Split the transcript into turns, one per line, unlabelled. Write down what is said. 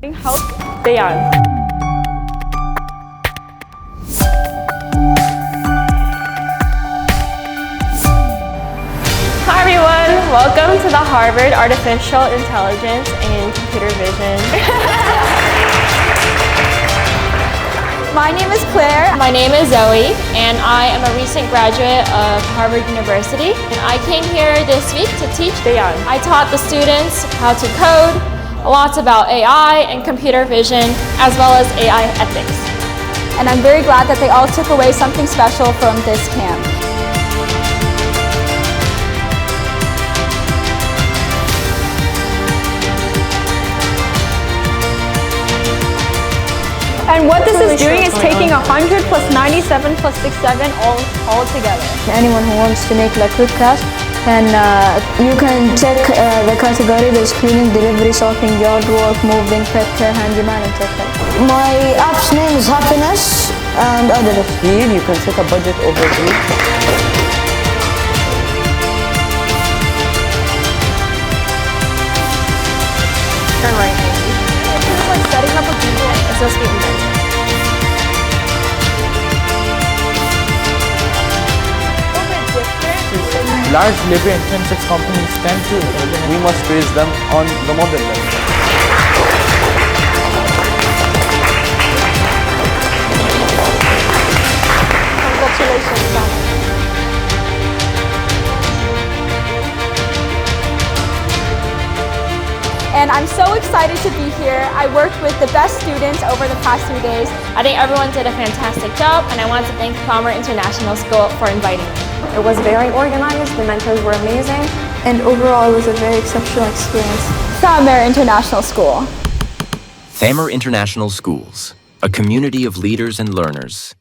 Help Dayan. Hi everyone, welcome to the Harvard Artificial Intelligence and Computer Vision.
My name is Claire.
My name is Zoe, and I am a recent graduate of Harvard University. And I came here this week to teach
Dayan.
I taught the students how to code, lots about AI and computer vision, as well as AI ethics.
And I'm very glad that they all took away something special from this camp.
And what this is doing is taking 100 plus 97 plus 67 all together.
Anyone who wants to make like quick class, and you can check the category. There's cleaning, delivery, shopping, yard work, moving, pet care, handyman, and tech help. My app's name is Happiness and Other.
Here you can set a budget overview.
Turn right. This is like setting up a Google. It's supposed to be invented.
Large labor-intensive companies tend to.
We must raise them on the model level.
Congratulations.
And I'm so excited to be here. I worked with the best students over the past 3 days.
I think everyone did a fantastic job, and I want to thank Thamer International School for inviting me.
It was very organized, the mentors were amazing.
And overall, it was a very exceptional experience.
Thamer International School.
Thamer International Schools, a community of leaders and learners.